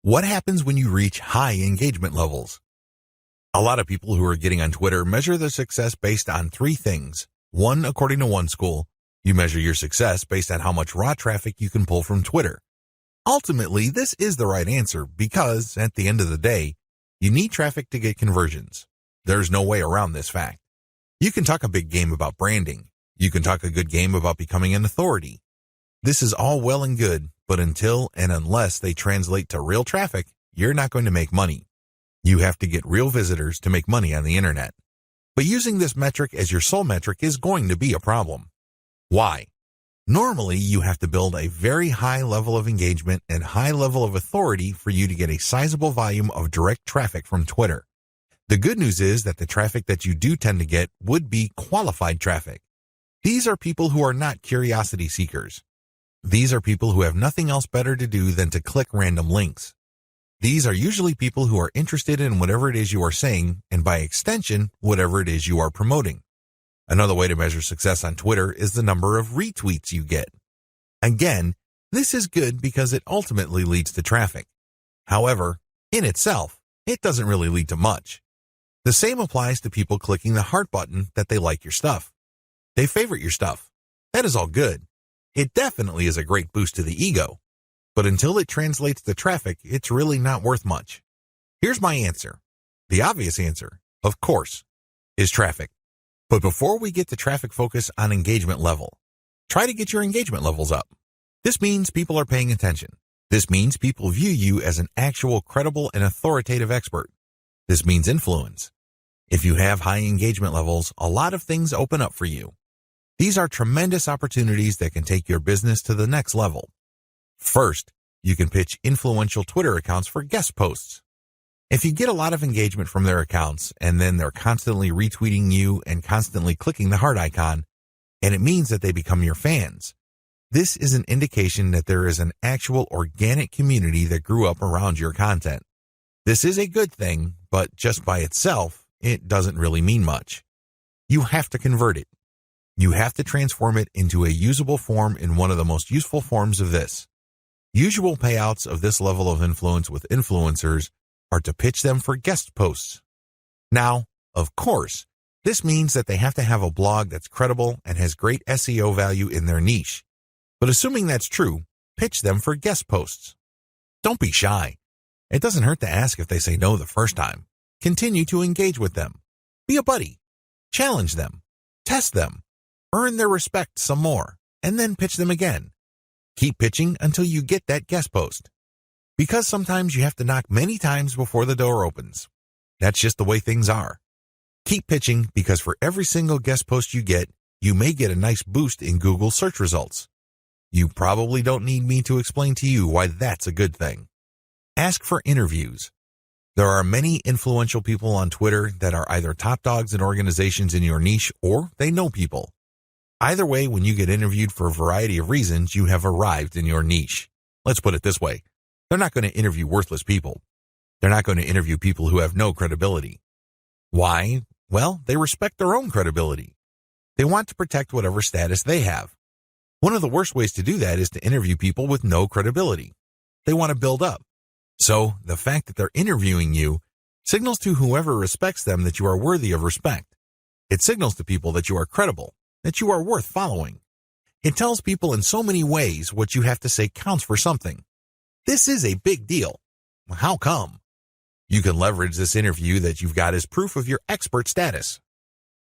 What happens when you reach high engagement levels? A lot of people who are getting on Twitter measure their success based on three things. One, according to one school, you measure your success based on how much raw traffic you can pull from Twitter. Ultimately, this is the right answer because, at the end of the day, you need traffic to get conversions. There's no way around this fact. You can talk a big game about branding. You can talk a good game about becoming an authority. This is all well and good, but until and unless they translate to real traffic, you're not going to make money. You have to get real visitors to make money on the internet. But using this metric as your sole metric is going to be a problem. Why? Normally, you have to build a very high level of engagement and high level of authority for you to get a sizable volume of direct traffic from Twitter. The good news is that the traffic that you do tend to get would be qualified traffic. These are people who are not curiosity seekers. These are people who have nothing else better to do than to click random links. These are usually people who are interested in whatever it is you are saying, and by extension, whatever it is you are promoting. Another way to measure success on Twitter is the number of retweets you get. Again, this is good because it ultimately leads to traffic. However, in itself, it doesn't really lead to much. The same applies to people clicking the heart button that they like your stuff. They favorite your stuff. That is all good. It definitely is a great boost to the ego. But until it translates to traffic, it's really not worth much. Here's my answer. The obvious answer, of course, is traffic. But before we get to traffic, focus on engagement level. Try to get your engagement levels up. This means people are paying attention. This means people view you as an actual credible and authoritative expert. This means influence. If you have high engagement levels, a lot of things open up for you. These are tremendous opportunities that can take your business to the next level. First, you can pitch influential Twitter accounts for guest posts. If you get a lot of engagement from their accounts and then they're constantly retweeting you and constantly clicking the heart icon, and it means that they become your fans, this is an indication that there is an actual organic community that grew up around your content. This is a good thing, but just by itself, it doesn't really mean much. You have to convert it. You have to transform it into a usable form in one of the most useful forms of this. Usual payouts of this level of influence with influencers are to pitch them for guest posts. Now, of course, this means that they have to have a blog that's credible and has great SEO value in their niche. But assuming that's true, pitch them for guest posts. Don't be shy. It doesn't hurt to ask if they say no the first time. Continue to engage with them. Be a buddy. Challenge them. Test them. Earn their respect some more, and then pitch them again. Keep pitching until you get that guest post. Because sometimes you have to knock many times before the door opens. That's just the way things are. Keep pitching because for every single guest post you get, you may get a nice boost in Google search results. You probably don't need me to explain to you why that's a good thing. Ask for interviews. There are many influential people on Twitter that are either top dogs in organizations in your niche or they know people. Either way, when you get interviewed for a variety of reasons, you have arrived in your niche. Let's put it this way. They're not going to interview worthless people. They're not going to interview people who have no credibility. Why? Well, they respect their own credibility. They want to protect whatever status they have. One of the worst ways to do that is to interview people with no credibility. They want to build up. So, the fact that they're interviewing you signals to whoever respects them that you are worthy of respect. It signals to people that you are credible, that you are worth following. It tells people in so many ways what you have to say counts for something. This is a big deal. How come? You can leverage this interview that you've got as proof of your expert status.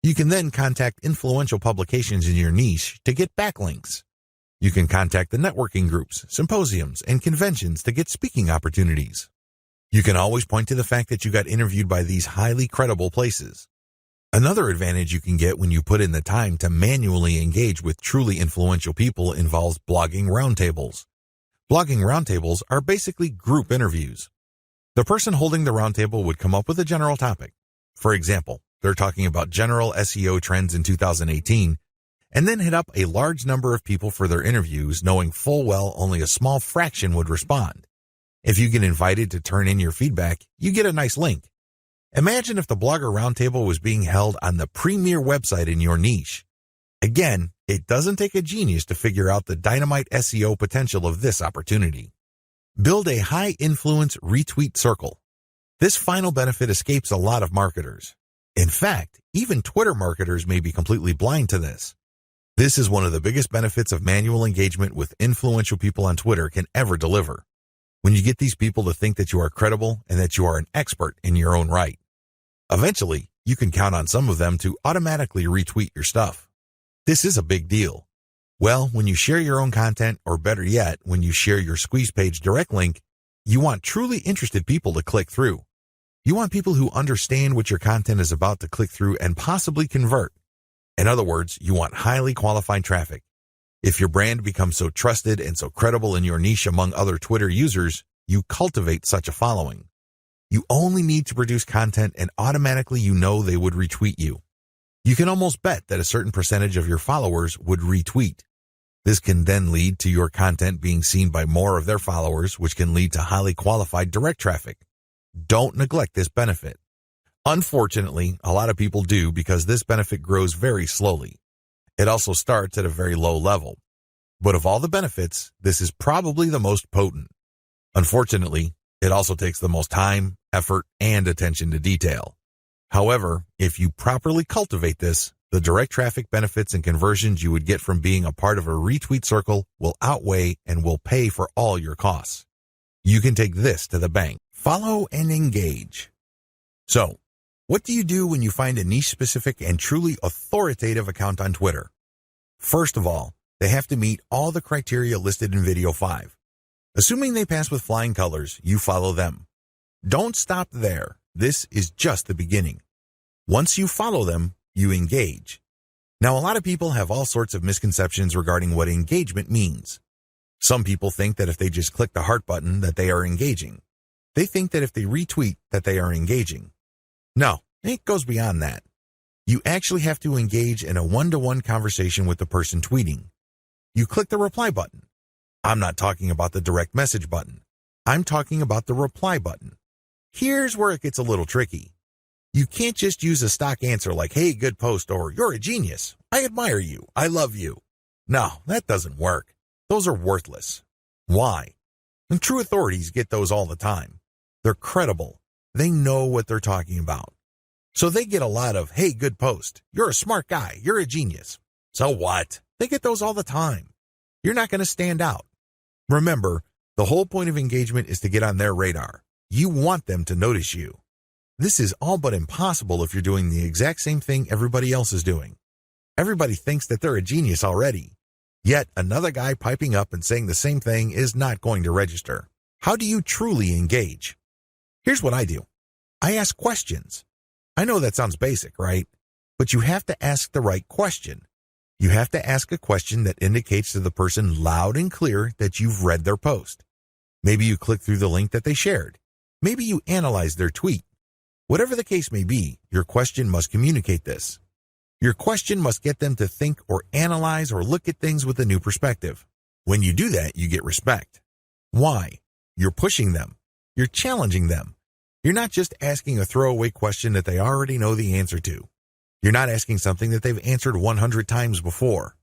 You can then contact influential publications in your niche to get backlinks. You can contact the networking groups, symposiums, and conventions to get speaking opportunities. You can always point to the fact that you got interviewed by these highly credible places. Another advantage you can get when you put in the time to manually engage with truly influential people involves blogging roundtables. Blogging roundtables are basically group interviews. The person holding the roundtable would come up with a general topic. For example, they're talking about general SEO trends in 2018, and then hit up a large number of people for their interviews, knowing full well only a small fraction would respond. If you get invited to turn in your feedback, you get a nice link. Imagine if the Blogger Roundtable was being held on the premier website in your niche. Again, it doesn't take a genius to figure out the dynamite SEO potential of this opportunity. Build a high-influence retweet circle. This final benefit escapes a lot of marketers. In fact, even Twitter marketers may be completely blind to this. This is one of the biggest benefits of manual engagement with influential people on Twitter can ever deliver. When you get these people to think that you are credible and that you are an expert in your own right. Eventually, you can count on some of them to automatically retweet your stuff. This is a big deal. Well, when you share your own content, or better yet, when you share your squeeze page direct link, you want truly interested people to click through. You want people who understand what your content is about to click through and possibly convert. In other words, you want highly qualified traffic. If your brand becomes so trusted and so credible in your niche among other Twitter users, you cultivate such a following. You only need to produce content and automatically you know they would retweet you. You can almost bet that a certain percentage of your followers would retweet. This can then lead to your content being seen by more of their followers, which can lead to highly qualified direct traffic. Don't neglect this benefit. Unfortunately, a lot of people do because this benefit grows very slowly. It also starts at a very low level. But of all the benefits, this is probably the most potent. Unfortunately, it also takes the most time, effort, and attention to detail. However, if you properly cultivate this, the direct traffic benefits and conversions you would get from being a part of a retweet circle will outweigh and will pay for all your costs. You can take this to the bank. Follow and engage. So, what do you do when you find a niche-specific and truly authoritative account on Twitter? First of all, they have to meet all the criteria listed in video 5. Assuming they pass with flying colors, you follow them. Don't stop there. This is just the beginning. Once you follow them, you engage. Now, a lot of people have all sorts of misconceptions regarding what engagement means. Some people think that if they just click the heart button that they are engaging. They think that if they retweet that they are engaging. No, it goes beyond that. You actually have to engage in a one-to-one conversation with the person tweeting. You click the reply button. I'm not talking about the direct message button. I'm talking about the reply button. Here's where it gets a little tricky. You can't just use a stock answer like, hey, good post, or you're a genius. I admire you. I love you. No, that doesn't work. Those are worthless. Why? And true authorities get those all the time. They're credible. They know what they're talking about. So they get a lot of, hey, good post. You're a smart guy. You're a genius. So what? They get those all the time. You're not going to stand out. Remember, the whole point of engagement is to get on their radar. You want them to notice you. This is all but impossible if you're doing the exact same thing everybody else is doing. Everybody thinks that they're a genius already. Yet another guy piping up and saying the same thing is not going to register. How do you truly engage? Here's what I do. I ask questions. I know that sounds basic, right? But you have to ask the right question. You have to ask a question that indicates to the person loud and clear that you've read their post. Maybe you click through the link that they shared. Maybe you analyze their tweet. Whatever the case may be, your question must communicate this. Your question must get them to think or analyze or look at things with a new perspective. When you do that, you get respect. Why? You're pushing them. You're challenging them. You're not just asking a throwaway question that they already know the answer to. You're not asking something that they've answered 100 times before.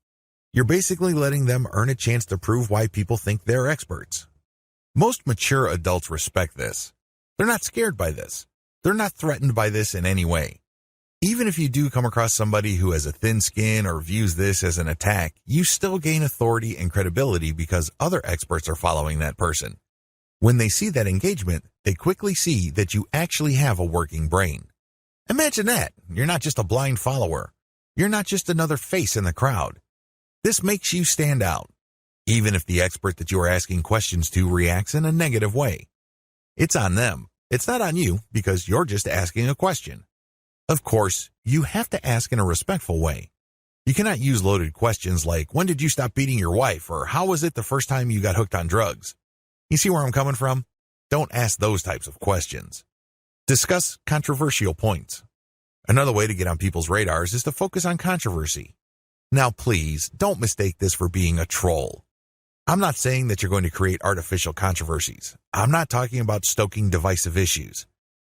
You're basically letting them earn a chance to prove why people think they're experts. Most mature adults respect this. They're not scared by this. They're not threatened by this in any way. Even if you do come across somebody who has a thin skin or views this as an attack, you still gain authority and credibility because other experts are following that person. When they see that engagement, they quickly see that you actually have a working brain. Imagine that. You're not just a blind follower. You're not just another face in the crowd. This makes you stand out, even if the expert that you are asking questions to reacts in a negative way. It's on them. It's not on you because you're just asking a question. Of course, you have to ask in a respectful way. You cannot use loaded questions like, when did you stop beating your wife? Or how was it the first time you got hooked on drugs? You see where I'm coming from? Don't ask those types of questions. Discuss controversial points. Another way to get on people's radars is to focus on controversy. Now, please, don't mistake this for being a troll. I'm not saying that you're going to create artificial controversies. I'm not talking about stoking divisive issues.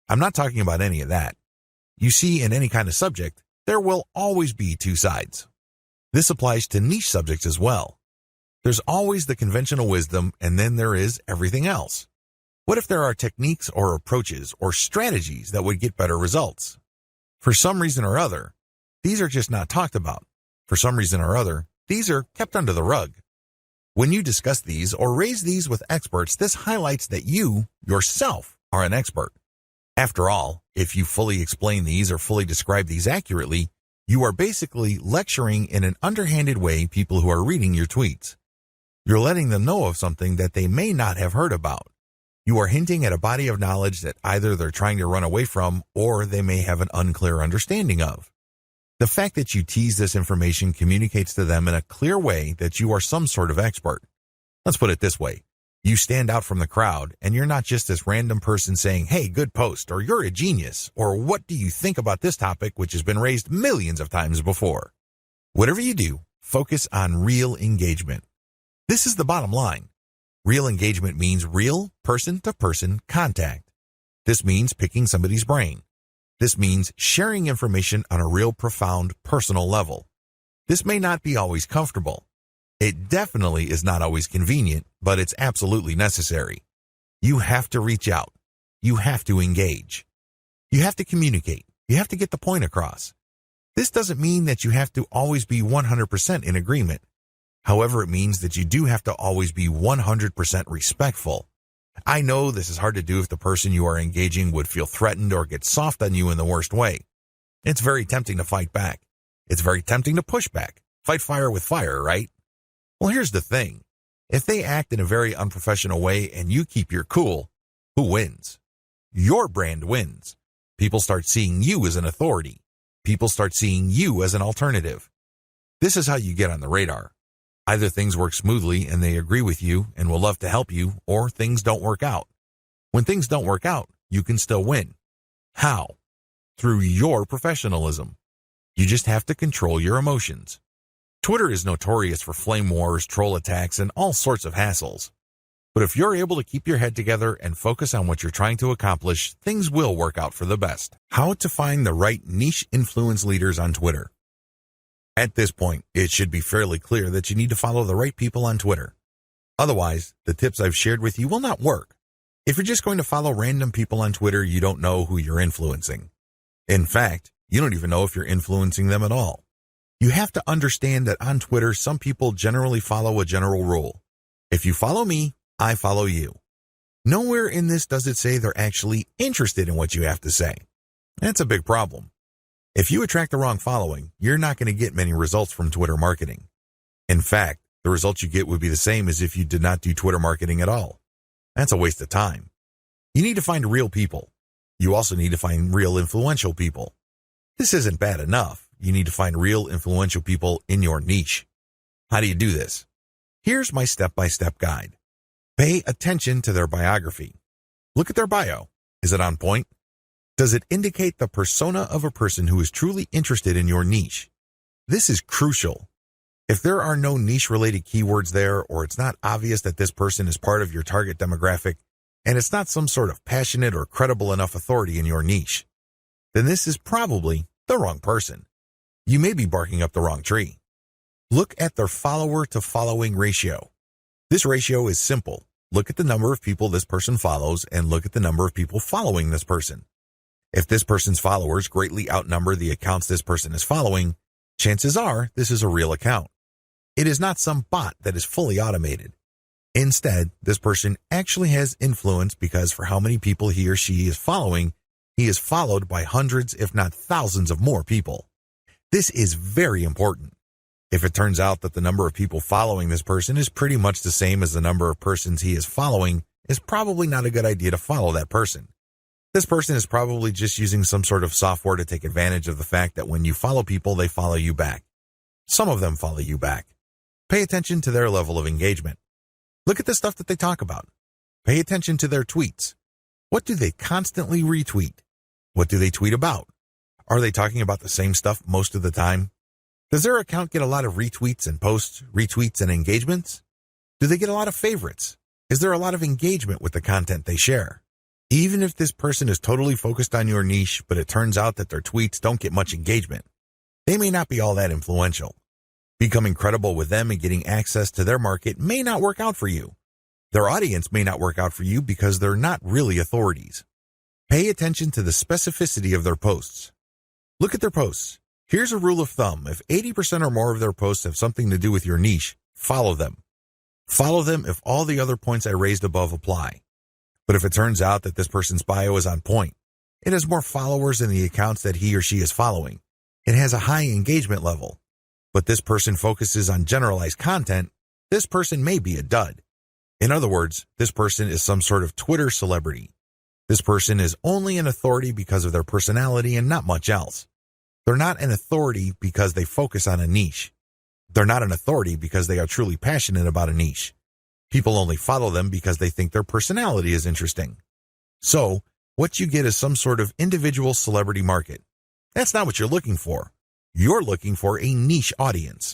I'm not talking about any of that. You see, in any kind of subject, there will always be two sides. This applies to niche subjects as well. There's always the conventional wisdom, and then there is everything else. What if there are techniques or approaches or strategies that would get better results? For some reason or other, these are just not talked about. For some reason or other, these are kept under the rug. When you discuss these or raise these with experts, this highlights that you, yourself, are an expert. After all, if you fully explain these or fully describe these accurately, you are basically lecturing in an underhanded way people who are reading your tweets. You're letting them know of something that they may not have heard about. You are hinting at a body of knowledge that either they're trying to run away from or they may have an unclear understanding of. The fact that you tease this information communicates to them in a clear way that you are some sort of expert. Let's put it this way. You stand out from the crowd, and you're not just this random person saying, "Hey, good post," or "You're a genius," or "What do you think about this topic," which has been raised millions of times before. Whatever you do, focus on real engagement. This is the bottom line. Real engagement means real person-to-person contact. This means picking somebody's brain. This means sharing information on a real profound personal level. This may not be always comfortable. It definitely is not always convenient, but it's absolutely necessary. You have to reach out. You have to engage. You have to communicate. You have to get the point across. This doesn't mean that you have to always be 100% in agreement. However, it means that you do have to always be 100% respectful. I know this is hard to do if the person you are engaging would feel threatened or get soft on you in the worst way. It's very tempting to fight back. It's very tempting to push back. Fight fire with fire, right? Well, here's the thing. If they act in a very unprofessional way and you keep your cool, who wins? Your brand wins. People start seeing you as an authority. People start seeing you as an alternative. This is how you get on the radar. Either things work smoothly and they agree with you and will love to help you, or things don't work out. When things don't work out, you can still win. How? Through your professionalism. You just have to control your emotions. Twitter is notorious for flame wars, troll attacks, and all sorts of hassles. But if you're able to keep your head together and focus on what you're trying to accomplish, things will work out for the best. How to find the right niche influence leaders on Twitter. At this point, it should be fairly clear that you need to follow the right people on Twitter. Otherwise, the tips I've shared with you will not work. If you're just going to follow random people on Twitter, you don't know who you're influencing. In fact, you don't even know if you're influencing them at all. You have to understand that on Twitter, some people generally follow a general rule. If you follow me, I follow you. Nowhere in this does it say they're actually interested in what you have to say. That's a big problem. If you attract the wrong following, you're not going to get many results from Twitter marketing. In fact, the results you get would be the same as if you did not do Twitter marketing at all. That's a waste of time. You need to find real people. You also need to find real influential people. This isn't bad enough. You need to find real influential people in your niche. How do you do this? Here's my step-by-step guide. Pay attention to their biography. Look at their bio. Is it on point? Does it indicate the persona of a person who is truly interested in your niche? This is crucial. If there are no niche-related keywords there, or it's not obvious that this person is part of your target demographic, and it's not some sort of passionate or credible enough authority in your niche, then this is probably the wrong person. You may be barking up the wrong tree. Look at their follower-to-following ratio. This ratio is simple. Look at the number of people this person follows and look at the number of people following this person. If this person's followers greatly outnumber the accounts this person is following, chances are this is a real account. It is not some bot that is fully automated. Instead, this person actually has influence because for how many people he or she is following, he is followed by hundreds, if not thousands of more people. This is very important. If it turns out that the number of people following this person is pretty much the same as the number of persons he is following, it's probably not a good idea to follow that person. This person is probably just using some sort of software to take advantage of the fact that when you follow people, they follow you back. Some of them follow you back. Pay attention to their level of engagement. Look at the stuff that they talk about. Pay attention to their tweets. What do they constantly retweet? What do they tweet about? Are they talking about the same stuff most of the time? Does their account get a lot of retweets and posts, retweets and engagements? Do they get a lot of favorites? Is there a lot of engagement with the content they share? Even if this person is totally focused on your niche, but it turns out that their tweets don't get much engagement, they may not be all that influential. Becoming credible with them and getting access to their market may not work out for you. Their audience may not work out for you because they're not really authorities. Pay attention to the specificity of their posts. Look at their posts. Here's a rule of thumb. If 80% or more of their posts have something to do with your niche, follow them. Follow them if all the other points I raised above apply. But if it turns out that this person's bio is on point, it has more followers than the accounts that he or she is following, it has a high engagement level, but this person focuses on generalized content, this person may be a dud. In other words, this person is some sort of Twitter celebrity. This person is only an authority because of their personality and not much else. They're not an authority because they focus on a niche. They're not an authority because they are truly passionate about a niche. People only follow them because they think their personality is interesting. So, what you get is some sort of individual celebrity market. That's not what you're looking for. You're looking for a niche audience.